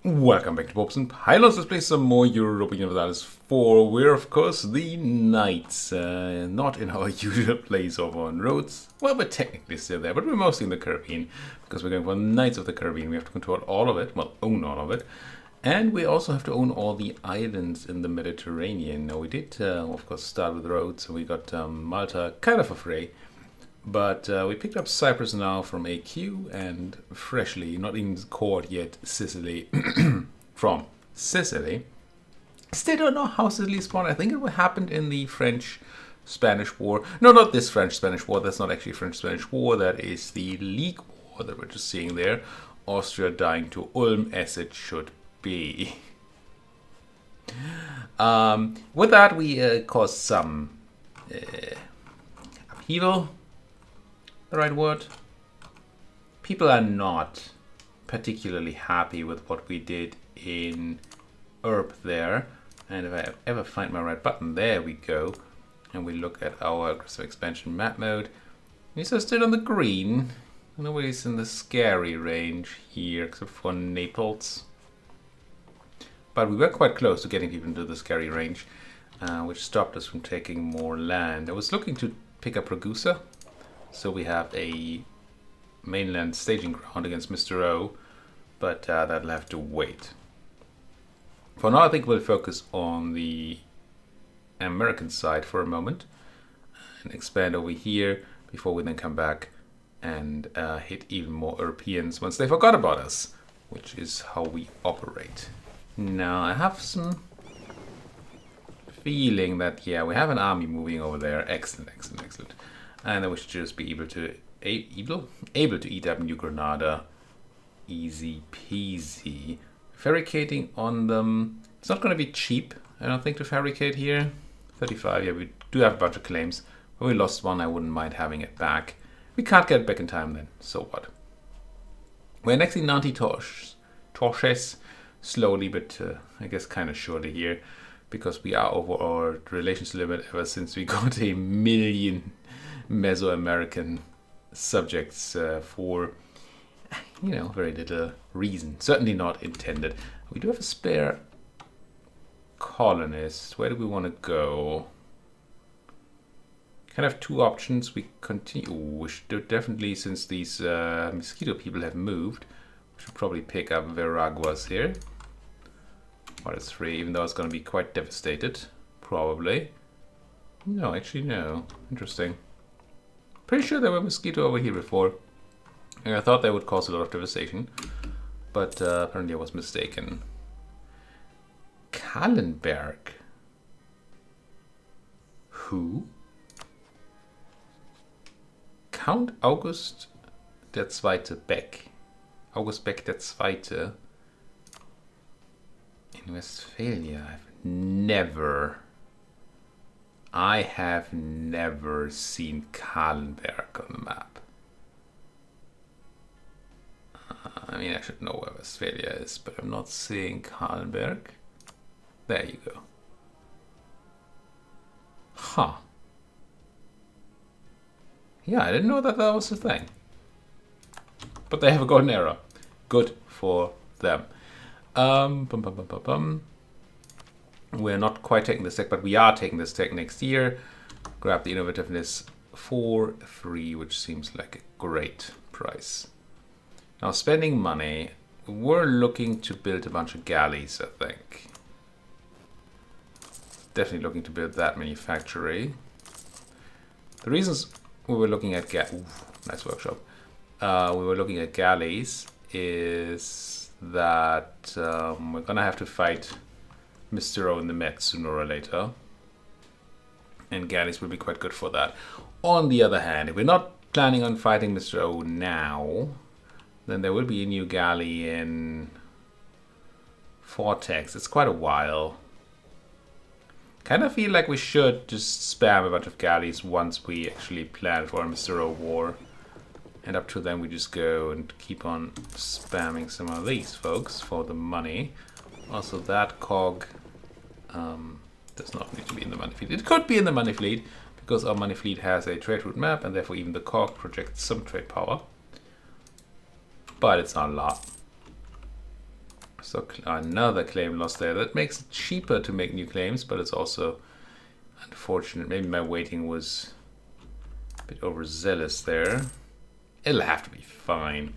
Welcome back to Popes and Pylons. Let's play some more Europa Universalis 4. We're, of course, the Knights. Not in our usual place over on Rhodes. Well, we're technically still there, but we're mostly in the Caribbean. Because we're going for Knights of the Caribbean. We have to control all of it. Well, own all of it. And we also have to own all the islands in the Mediterranean. Now, we did, of course, start with Rhodes. And we got Malta kind of for free. But we picked up Cyprus now from AQ and freshly, not even caught yet, Sicily from Sicily. Still don't know how Sicily spawned. I think it happened in the French-Spanish War. No, not this French-Spanish War. That's not actually French-Spanish War. That is the League War that we're just seeing there. Austria dying to Ulm as it should be. With that, we caused some upheaval. The right word. People are not particularly happy with what we did in Erp there. And if I ever find my right button, there we go. And we look at our aggressive expansion map mode. These are still on the green. Nobody's in the scary range here, except for Naples. But we were quite close to getting people into the scary range, which stopped us from taking more land. I was looking to pick up Ragusa. So we have a mainland staging ground against Mr. O, but that'll have to wait. For now, I think we'll focus on the American side for a moment and expand over here before we then come back and hit even more Europeans once they forgot about us, which is how we operate. Now, I have some feeling that, yeah, we have an army moving over there. Excellent, excellent, excellent. And then we should just be able to eat up New Granada. Easy peasy. Fabricating on them. It's not going to be cheap, I don't think, to fabricate here. 35, yeah, we do have a bunch of claims. But we lost one, I wouldn't mind having it back. We can't get it back in time then, so what? We're annexing Nantes Torches. Slowly, but I guess kind of surely here. Because we are over our relations limit ever since we got a million Mesoamerican subjects for, very little reason. Certainly not intended. We do have a spare colonist. Where do we want to go? Kind of have two options. We continue. We should definitely, since these mosquito people have moved, we should probably pick up Veraguas here. What is 3, even though it's going to be quite devastated. Probably. No, actually no. Interesting. Pretty sure there were mosquito over here before. And I thought they would cause a lot of devastation. But apparently I was mistaken. Kallenberg. Who? Count August der Zweite Beck. August Beck der Zweite. In Westphalia. I have never seen Kallenberg on the map. I mean, I should know where Westphalia is, but I'm not seeing Kallenberg. There you go. Huh. Yeah, I didn't know that was a thing. But they have a golden era. Good for them. We're not quite taking this tech, but we are taking this tech next year. Grab the innovativeness for free, which seems like a great price. Now, spending money, we're looking to build a bunch of galleys, I think. Definitely looking to build that many factory. The reasons we were looking at nice workshop. We were looking at galleys is that we're gonna have to fight Mr. O in the Met sooner or later. And galleys will be quite good for that. On the other hand, if we're not planning on fighting Mr. O now, then there will be a new galley in Vortex. It's quite a while. Kind of feel like we should just spam a bunch of galleys once we actually plan for a Mr. O war. And up to then we just go and keep on spamming some of these folks for the money. Also, that cog does not need to be in the money fleet. It could be in the money fleet because our money fleet has a trade route map and therefore even the cog projects some trade power. But it's not a lot. So another claim lost there. That makes it cheaper to make new claims, but it's also unfortunate. Maybe my waiting was a bit overzealous there. It'll have to be fine.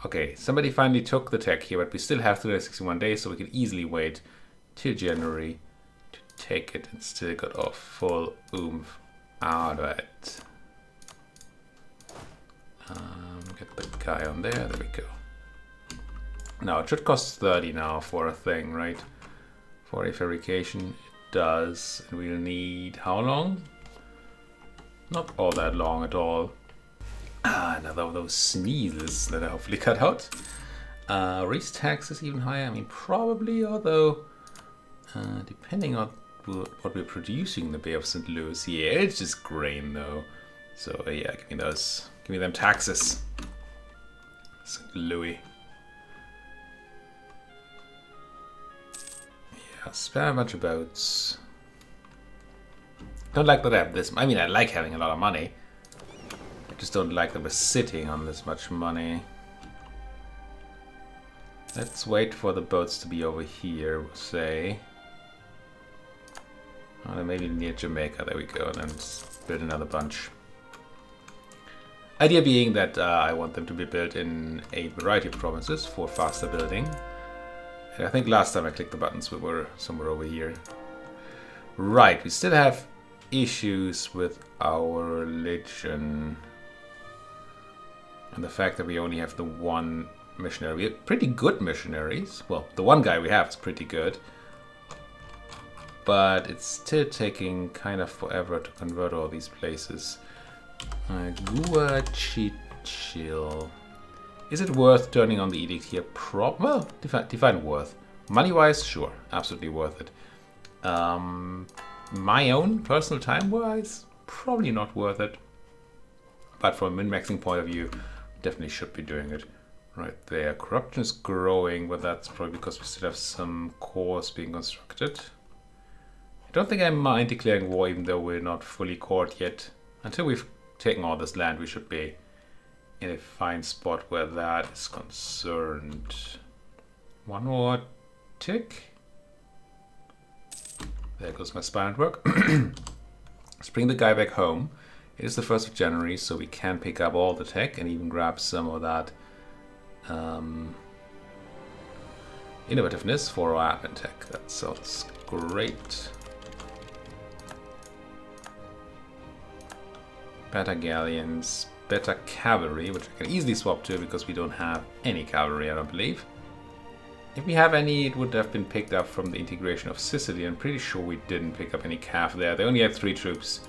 Okay, somebody finally took the tech here, but we still have 361 days, so we can easily wait till January to take it and still got our full oomph out of it. Get the guy on there. There we go. Now, it should cost 30 now for a thing, right? For a fabrication. It does. And we'll need how long? Not all that long at all. Another of those sneezes that I hopefully cut out. Raise taxes even higher? I mean, probably, although depending on what we're producing in the Bay of St. Louis. Yeah, it's just grain though. So yeah, give me those. Give me them taxes. St. Louis. Yeah, spare a bunch of boats. Don't like that I have this. I mean, I like having a lot of money. I just don't like that we're sitting on this much money. Let's wait for the boats to be over here, we'll say. Oh, maybe near Jamaica, there we go, and then build another bunch. Idea being that I want them to be built in a variety of provinces for faster building. And I think last time I clicked the buttons we were somewhere over here. Right, we still have issues with our religion. And the fact that we only have the one missionary. We have pretty good missionaries. Well, the one guy we have is pretty good. But it's still taking kind of forever to convert all these places. Guachichil. Is it worth turning on the edict here? Well, define worth. Money-wise, sure. Absolutely worth it. My own personal time-wise, probably not worth it. But from a min-maxing point of view, definitely should be doing it. Right there. Corruption is growing, but that's probably because we still have some cores being constructed. I don't think I mind declaring war, even though we're not fully cored yet. Until we've taken all this land, we should be in a fine spot where that is concerned. One more tick. There goes my spine at work. Let's bring the guy back home. It is the 1st of January, so we can pick up all the tech and even grab some of that innovativeness for our admin tech. That sounds great. Better galleons, better cavalry, which I can easily swap to because we don't have any cavalry, I don't believe. If we have any, it would have been picked up from the integration of Sicily. I'm pretty sure we didn't pick up any cav there. They only had 3 troops.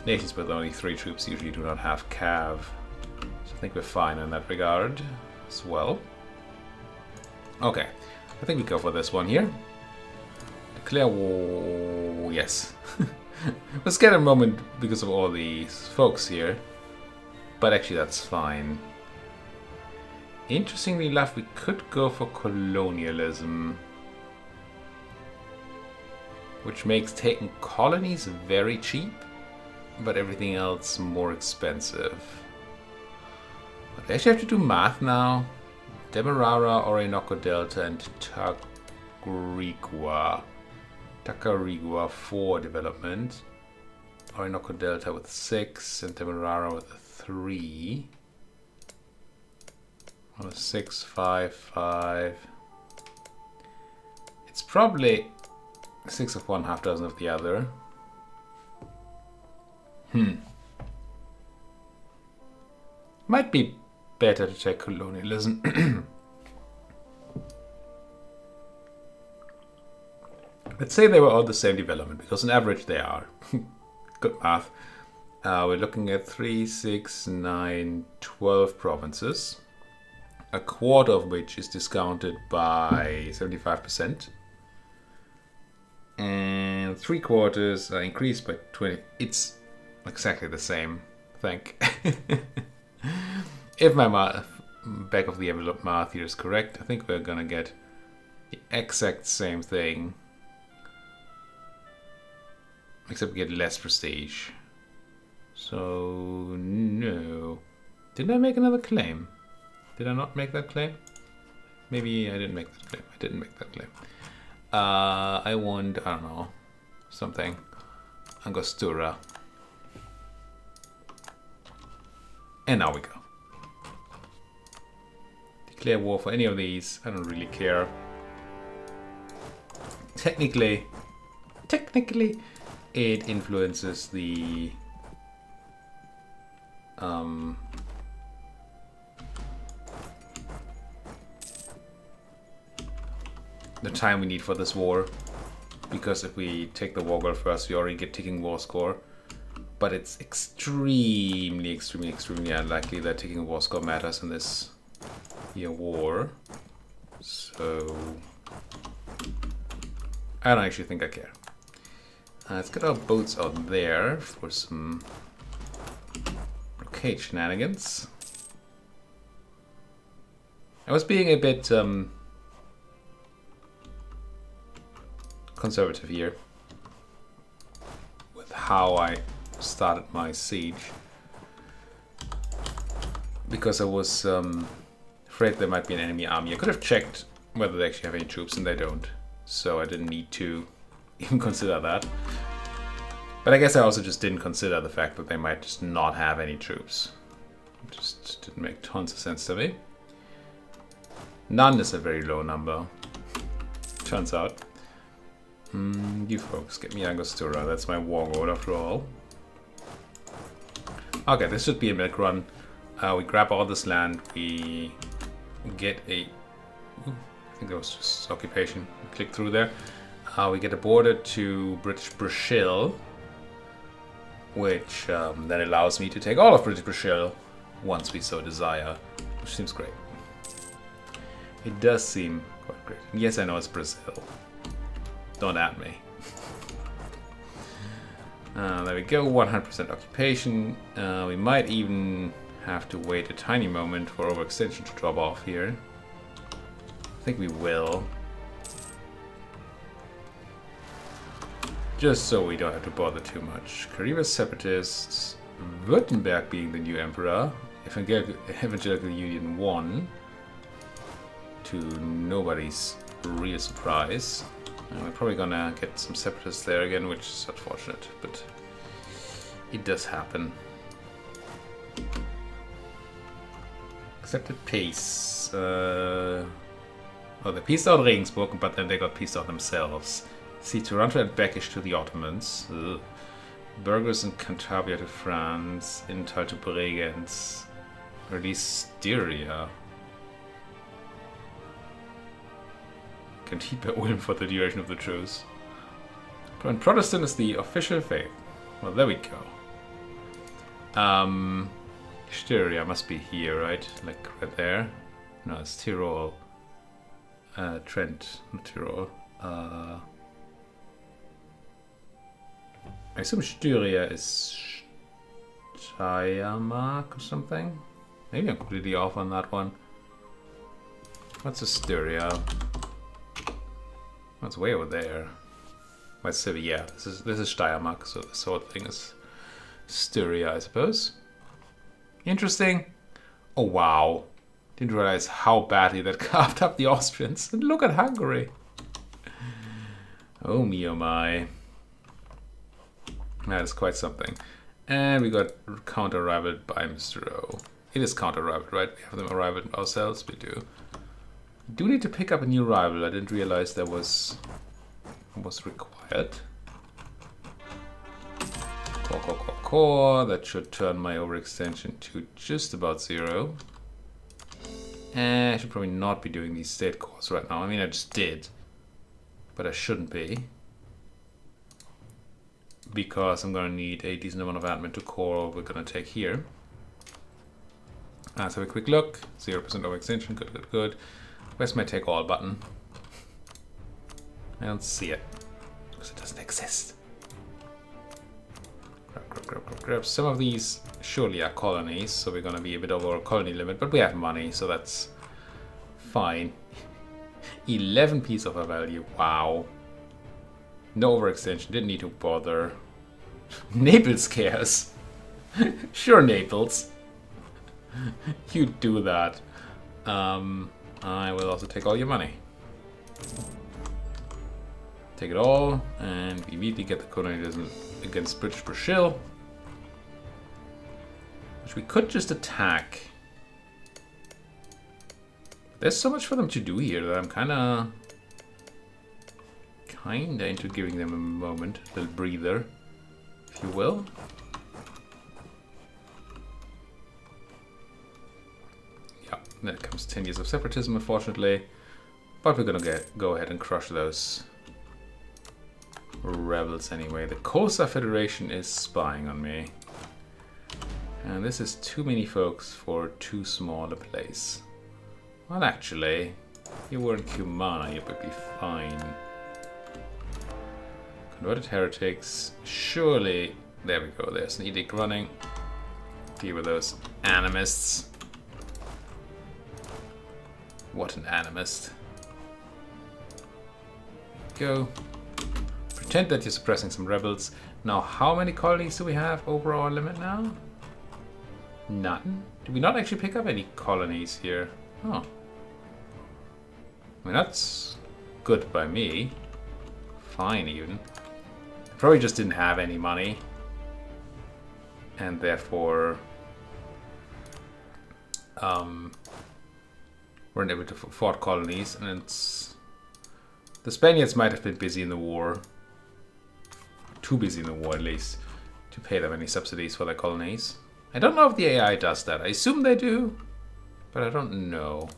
Nations with only 3 troops usually do not have cav. So I think we're fine in that regard as well. Okay, I think we go for this one here. Declare war, yes. Let's get a moment because of all these folks here. But actually that's fine. Interestingly enough, we could go for colonialism. Which makes taking colonies very cheap, but everything else more expensive. But I actually have to do math now. Demerara, Orinoco Delta, and Tacarigua 4 development. Orinoco Delta with 6 and Demerara with a 3. On a 6, 5, 5. It's probably 6 of one, half dozen of the other. Might be better to take colonialism. Let's say they were all the same development, because on average they are. Good math. We're looking at 3, 6, 9, 12 provinces. A quarter of which is discounted by 75%. And 3/4 are increased by 20. It's exactly the same, I think. If my back of the envelope math here is correct, I think we're gonna get the exact same thing. Except we get less prestige. So, no. Didn't I make another claim? Did I not make that claim? Maybe I didn't make that claim. I didn't make that claim. I want, I don't know, something. Angostura. And now we go. Declare war for any of these. I don't really care. Technically, it influences the time we need for this war, because if we take the war goal first, we already get ticking war score. But it's extremely unlikely that ticking war score matters in this here war. So I don't actually think I care. Let's get our boats out there for some blockade shenanigans. I was being a bit conservative here with how I started my siege, because I was afraid there might be an enemy army. I could have checked whether they actually have any troops, and they don't, so I didn't need to even consider that. But I guess I also just didn't consider the fact that they might just not have any troops. It just didn't make tons of sense to me. None is a very low number, turns out. You folks, get me Angostura. That's my war goal after all. Okay, this should be a milk run. We grab all this land. We get a... Ooh, I think that was just occupation. Click through there. We get a border to British Brazil, which then allows me to take all of British Brazil once we so desire, which seems great. It does seem quite great. Yes, I know it's Brazil. Don't at me. There we go, 100% occupation. We might even have to wait a tiny moment for overextension to drop off here. I think we will. Just so we don't have to bother too much. Caribas separatists, Württemberg being the new emperor, Evangelical Union 1, to nobody's real surprise. We're probably gonna get some separatists there again, which is unfortunate, but it does happen. Accepted peace. Oh, they peaced out Regensburg, but then they got peaced out themselves. See, Taranto and Beckish to the Ottomans. Ugh. Burgos and Cantabria to France. Intal to Bregenz. Release Styria. Can keep at Ulm for the duration of the truce. And Protestant is the official faith. Well, there we go. Styria must be here, right? Like right there. No, it's Tyrol. Trent, not Tyrol. I assume Styria is Steiermark or something? Maybe I'm completely off on that one. What's a Styria? That's way over there. My city, yeah. This is Steiermark, so this whole thing is Styria, I suppose. Interesting. Oh wow. Didn't realize how badly that carved up the Austrians. And look at Hungary. Oh me, oh my. That is quite something. And we got counter-rivaled by Mr. O. It is counter-rivaled, right? We have them rivaled ourselves, we do. Do need to pick up a new rival. I didn't realize that was required. Core. That should turn my overextension to just about 0. And I should probably not be doing these state cores right now. I mean, I just did, but I shouldn't be, because I'm going to need a decent amount of admin to core we're going to take here. Let's have a quick look. 0% overextension. Good. Where's my take all button? I don't see it, because it doesn't exist. Grab. Some of these surely are colonies, so we're going to be a bit over our colony limit, but we have money, so that's fine. 11 piece of our value. Wow. No overextension. Didn't need to bother. Naples cares. Sure, Naples. You do that. I will also take all your money. Take it all, and immediately get the colonialism against British Brazil. Which we could just attack. There's so much for them to do here that I'm kinda into giving them a moment, a little breather, if you will. Yeah, then comes 10 years of separatism, unfortunately. But we're gonna go ahead and crush those rebels anyway. The Kosa Federation is spying on me. And this is too many folks for too small a place. Well, actually, if you were in Cumana, you would be fine. Converted heretics. Surely, there we go. There's an edict running. Deal with those animists. What an animist. Go. Pretend that you're suppressing some rebels. Now, how many colonies do we have over our limit now? None. Did we not actually pick up any colonies here? Oh. I mean, that's good by me. Fine, even. Probably just didn't have any money. And therefore... weren't able to afford colonies. And it's... The Spaniards might have been busy in the war. Too busy in the war, at least, to pay them any subsidies for their colonies. I don't know if the AI does that. I assume they do, but I don't know.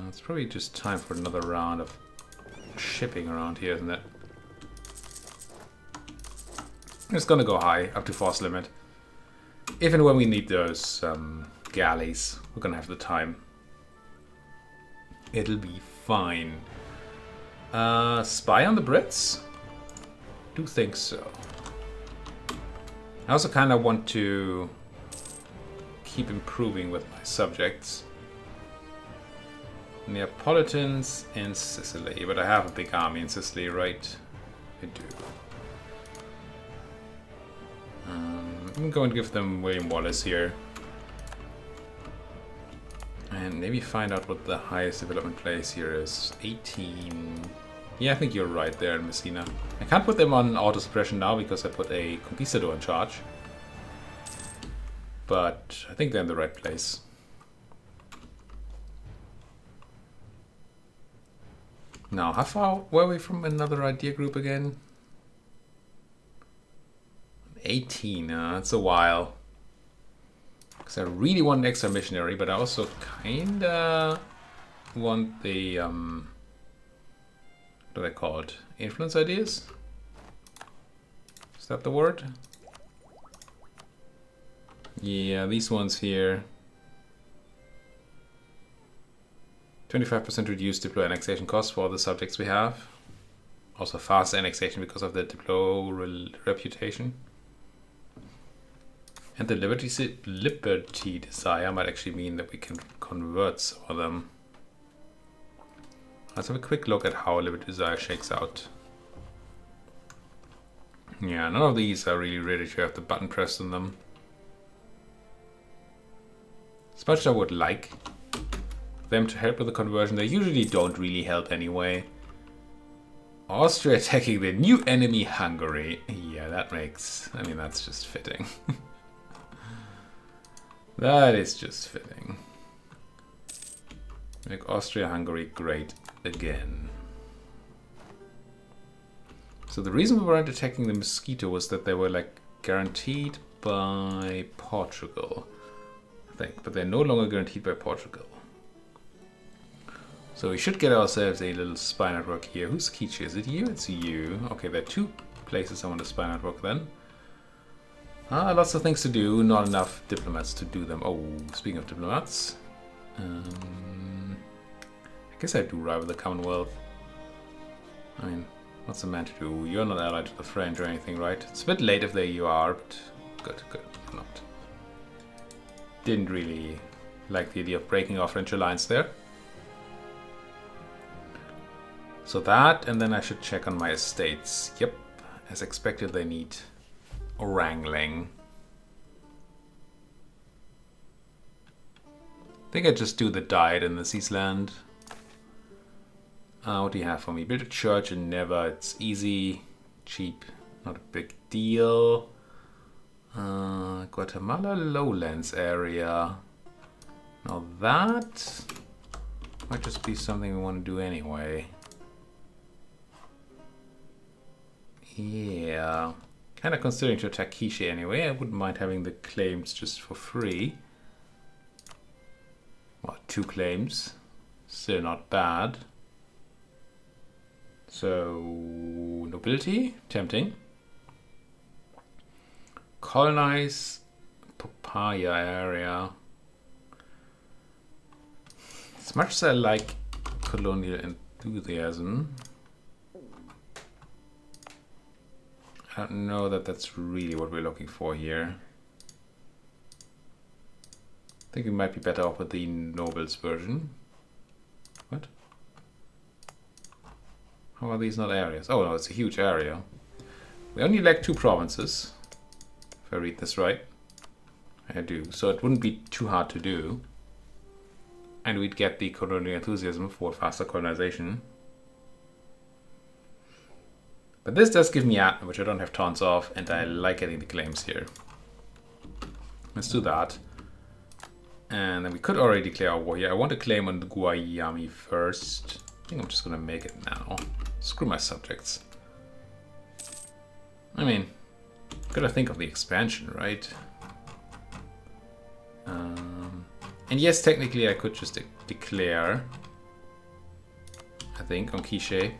It's probably just time for another round of shipping around here, isn't it? It's gonna go high, up to force limit. If and when we need those galleys, we're gonna have the time. It'll be fine. Spy on the Brits? Do think so. I also kind of want to keep improving with my subjects. Neapolitans in Sicily, but I have a big army in Sicily, right? I do. I'm going to give them William Wallace here. And maybe find out what the highest development place here is. 18. Yeah, I think you're right there in Messina. I can't put them on auto-suppression now because I put a conquistador in charge. But I think they're in the right place. Now, how far were we from another idea group again? 18, that's a while. Because I really want an extra missionary, but I also kinda want the, what are they called? Influence ideas? Is that the word? Yeah, these ones here. 25% reduced Diplo annexation costs for all the subjects we have. Also fast annexation because of the Diplo reputation. And the liberty desire might actually mean that we can convert some of them. Let's have a quick look at how liberty desire shakes out. Yeah, none of these are really ready to have the button pressed on them. As much as I would like them to help with the conversion, they usually don't really help anyway. Austria attacking the new enemy, Hungary. Yeah, that makes... I mean, that's just fitting. That is just fitting. Make Austria-Hungary great again. So the reason we weren't attacking the Mosquito was that they were like guaranteed by Portugal, I think, but they're no longer guaranteed by Portugal. So we should get ourselves a little spy network here. Who's Kichi? Is it you? It's you. Okay, there are two places I want a spy network then. Lots of things to do, not enough diplomats to do them. Oh, speaking of diplomats, I guess I do rival the Commonwealth. I mean, what's a man to do? You're not allied to the French or anything, right? It's a bit late if you are, but good, you're not. Didn't really like the idea of breaking our French alliance there. So that, and then I should check on my estates. Yep, as expected, they need wrangling. I think I just do the diet in the Seasland. What do you have for me? Build a church in Never. It's easy, cheap, not a big deal. Guatemala lowlands area. Now that might just be something we want to do anyway. Yeah. Kind of considering to attack Quiche anyway. I wouldn't mind having the claims just for free. Well, 2 claims. Still not bad. So, nobility, tempting. Colonize Papaya area. As much as I like colonial enthusiasm, I don't know that that's really what we're looking for here. I think we might be better off with the nobles version. What? How are these not areas? Oh no, it's a huge area. We only lack 2 provinces, if I read this right. I do, so it wouldn't be too hard to do. And we'd get the colonial enthusiasm for faster colonization. But this does give me Atma, which I don't have tons of, and I like getting the claims here. Let's do that. And then we could already declare our war here. I want to claim on the Guayami first. I think I'm just going to make it now. Screw my subjects. I mean, gotta think of the expansion, right? And yes, technically I could just declare, I think, on Quiche.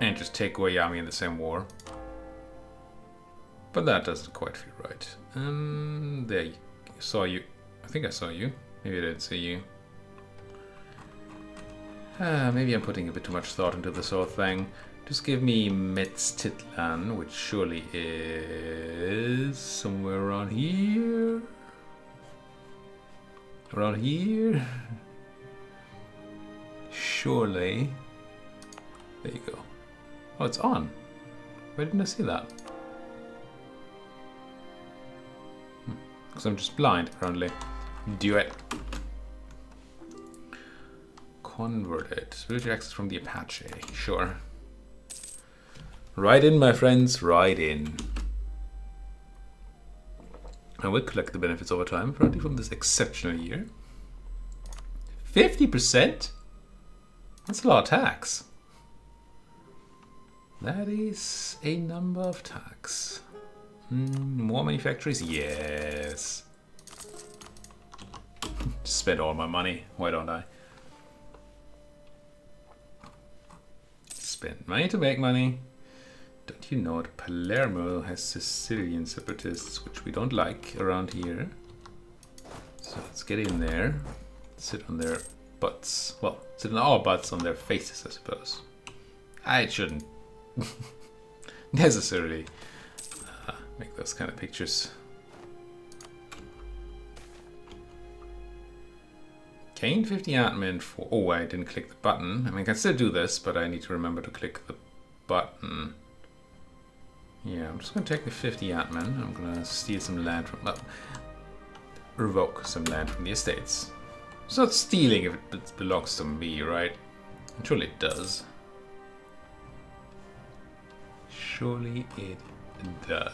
And just take Guayami in the same war. But that doesn't quite feel right. There, I saw you. I think I saw you. Maybe I didn't see you. Maybe I'm putting a bit too much thought into this whole thing. Just give me Metztitlan, which surely is somewhere around here. Around here? Surely. There you go. Oh, it's on. Why didn't I see that? Because I'm just blind, apparently. Do it. Convert it. Spiritual access from the Apache. Sure. Right in, my friends. Right in. I will collect the benefits over time, apparently from this exceptional year. 50%? That's a lot of tax. That is a number of tax. More manufacturers? Yes. Spend all my money. Why don't I? Spend money to make money. Don't you know that Palermo has Sicilian separatists, which we don't like around here? So let's get in there. Sit on their butts. Well, sit on our butts on their faces, I suppose. I shouldn't necessarily make those kind of pictures. Gain 50 admin for... Oh, I didn't click the button. I mean, I can still do this, but I need to remember to click the button. Yeah, I'm just going to take the 50 admin. I'm going to steal some land from... revoke some land from the estates. It's not stealing if it belongs to me, right? And surely it does. Surely it does.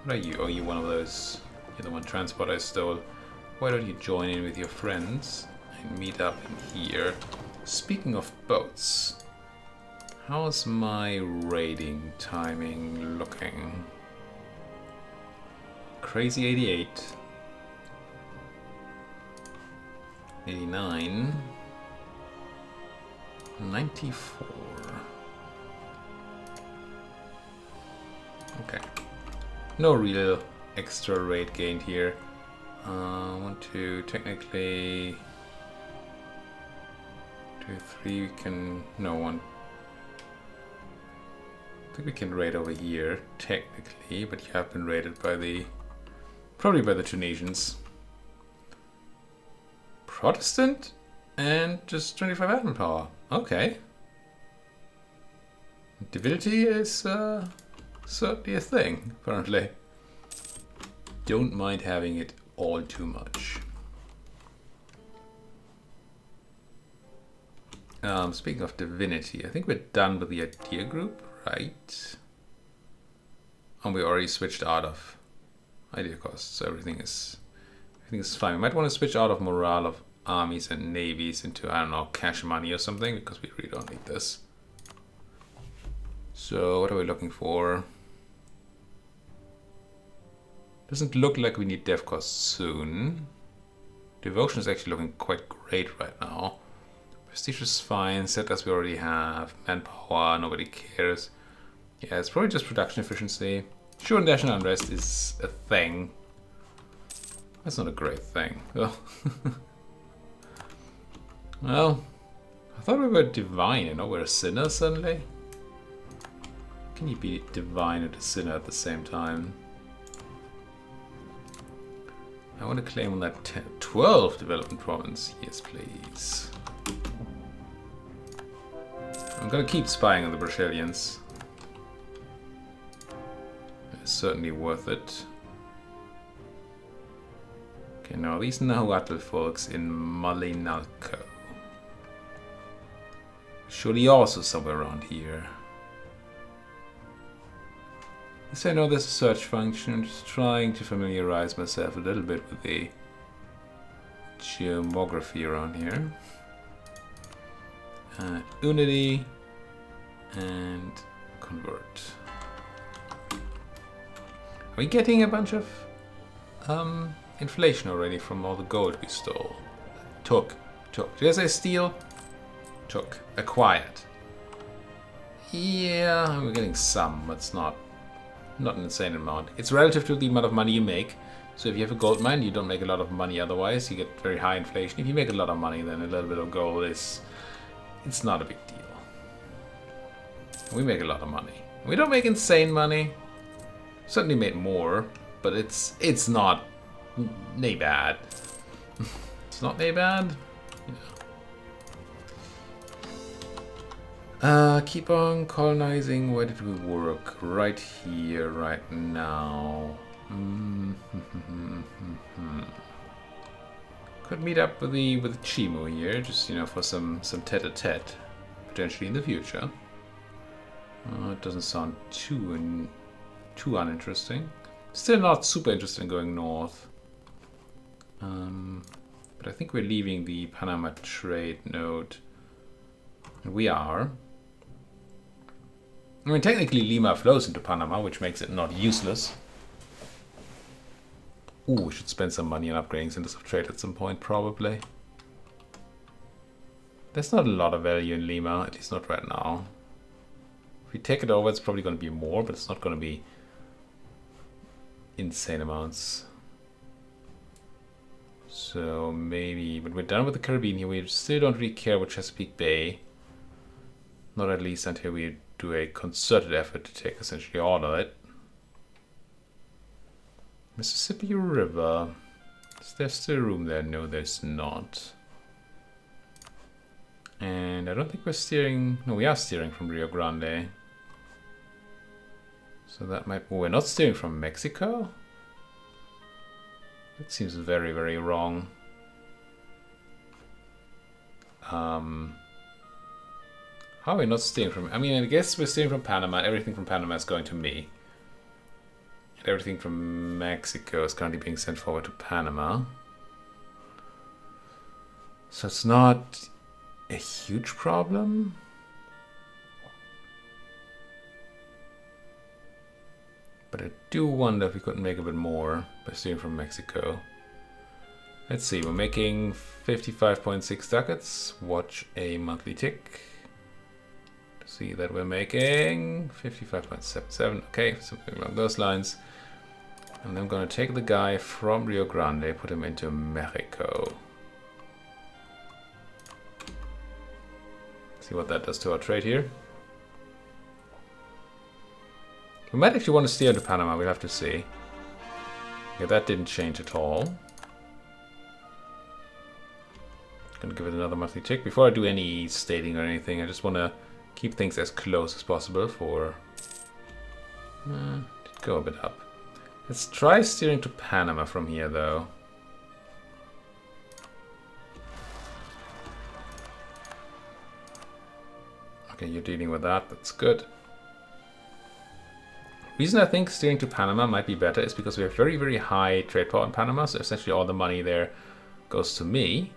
What are you? Oh, you one of those... You're the one transport I stole. Why don't you join in with your friends and meet up in here? Speaking of boats, how's my raiding timing looking? Crazy 88. 89. 94. Okay. No real extra raid gained here. 1, 2, technically 2, 3, we can, no, 1. I think we can raid over here, technically, but you have been raided by the, probably by the Tunisians. Protestant and just 25 admin power. Okay. Divinity is certainly a thing, apparently. don't mind having it all too much. Speaking of divinity, I think we're done with the idea group, right? And we already switched out of idea costs, so everything is fine. We might want to switch out of morale of armies and navies into, I don't know, cash money or something, because we really don't need this. So what are we looking for? Doesn't look like we need dev costs soon. Devotion is actually looking quite great right now. Prestige is fine. Settlers we already have. Manpower, nobody cares. Yeah, it's probably just production efficiency. Sure, national unrest is a thing. That's not a great thing. Well, well, I thought we were divine, you know, we're a sinner suddenly. Can you be divine and a sinner at the same time? I want to claim on that 12 development province. Yes, please. I'm gonna keep spying on the Brazilians. It's certainly worth it. Okay, now these Nahuatl folks in Malinalco. Surely also somewhere around here. Yes, I know there's a search function. I'm just trying to familiarize myself a little bit with the geography around here. Unity and convert. Are we getting a bunch of inflation already from all the gold we stole? Took. Did I say steal? Took. Acquired. Yeah, we're getting some, but it's not an insane amount. It's relative to the amount of money you make. So if you have a gold mine, you don't make a lot of money otherwise. You get very high inflation. If you make a lot of money, then a little bit of gold is... it's not a big deal. We make a lot of money. We don't make insane money. Certainly made more, but it's not nay bad. It's not nay bad. Yeah. Keep on colonizing. Where did we work? Right here, right now. Could meet up with Chimu here, just for some tete-a-tete, potentially in the future. It doesn't sound too uninteresting. Still not super interested in going north. But I think we're leaving the Panama trade node. And we are. I mean, technically Lima flows into Panama, which makes it not useless. Ooh, we should spend some money on upgrading centers of trade at some point, probably. There's not a lot of value in Lima, at least not right now. If we take it over, it's probably going to be more, but it's not going to be insane amounts. So maybe, but we're done with the Caribbean here. We still don't really care about Chesapeake Bay. Not at least until we do a concerted effort to take essentially all of it. Mississippi River. Is there still room there? No, there's not. And I don't think we're steering... no, we are steering from Rio Grande. So that might... oh, we're not steering from Mexico? That seems very, very wrong. How are we not steering from... I mean, I guess we're steering from Panama. Everything from Panama is going to me. And everything from Mexico is currently being sent forward to Panama. So it's not a huge problem. But I do wonder if we couldn't make a bit more by steering from Mexico. Let's see, we're making 55.6 ducats. Watch a monthly tick. See that we're making 55.77. Okay, something along those lines. And I'm going to take the guy from Rio Grande, put him into Mexico. See what that does to our trade here. We might actually want to steer to Panama, we'll have to see. Okay, that didn't change at all. Gonna give it another monthly tick. Before I do any stating or anything, I just want to keep things as close as possible for... did go a bit up. Let's try steering to Panama from here, though. Okay, you're dealing with that. That's good. Reason I think steering to Panama might be better is because we have very, very high trade power in Panama. So essentially all the money there goes to me.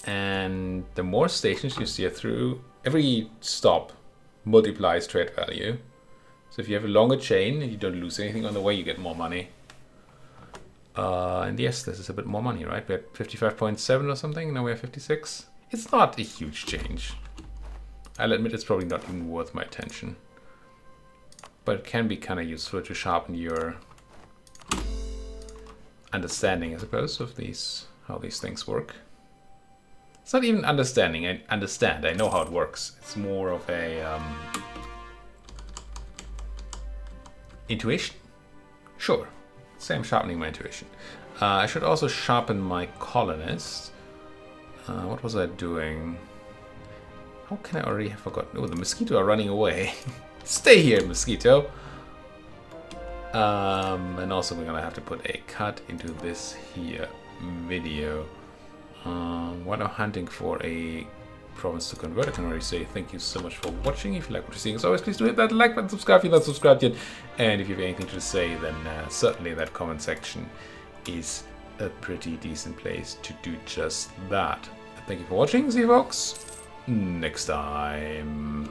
And the more stations you steer through, every stop multiplies trade value. So if you have a longer chain and you don't lose anything on the way, you get more money. And yes, this is a bit more money, right? We had 55.7 or something, now we have 56. It's not a huge change. I'll admit it's probably not even worth my attention. But it can be kind of useful to sharpen your understanding, I suppose, of how these things work. It's not even understanding, I understand, I know how it works. It's more of a intuition? Sure, say I'm sharpening my intuition. I should also sharpen my colonists. What was I doing? How can I already have forgotten? Oh, the mosquito are running away. Stay here, mosquito. And also we're gonna have to put a cut into this here video. What I'm hunting for a province to convert. I can already say thank you so much for watching. If you like what you're seeing, as always, please do hit that like button, subscribe if you're not subscribed yet. And if you have anything to say, then certainly that comment section is a pretty decent place to do just that. Thank you for watching. See you folks next time.